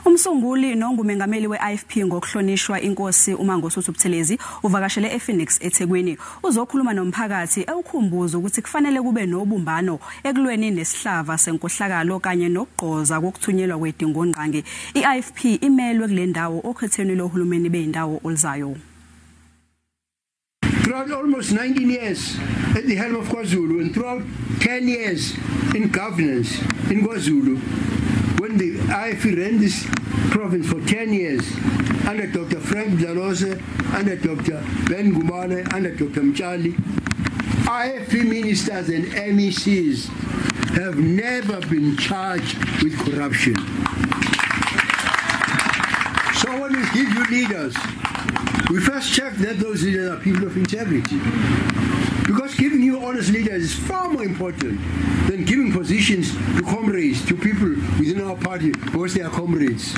Umsunguli nongumengameli weIFP ngokuhlonishwa INkosi uMangosuthu Buthelezi uvakashele ePhoenix eThekwini. Uzokhuluma nomphakathi ewukhumbuze ukuthi kufanale kube nobumbano ekulweni nesihlava senkohlakalo kanye nokugqoza kokuthunyelwa kwezidingongangi. IIFP imelwe kulendawo okhethweni lohulumeni bezindawo oluzayo. Throughout almost 19 years at the helm of KwaZulu and throughout 10 years in governance in KwaZulu, when the IFP ran this province for 10 years, under Dr. Frank Buthelezi, under Dr. Ben Gumane, under Dr. Mchali, IFP ministers and MECs have never been charged with corruption. So when we give you leaders, we first check that those leaders are people of integrity. Because giving you honest leaders is far more important than giving positions to comrades, to people within our party, because they are comrades.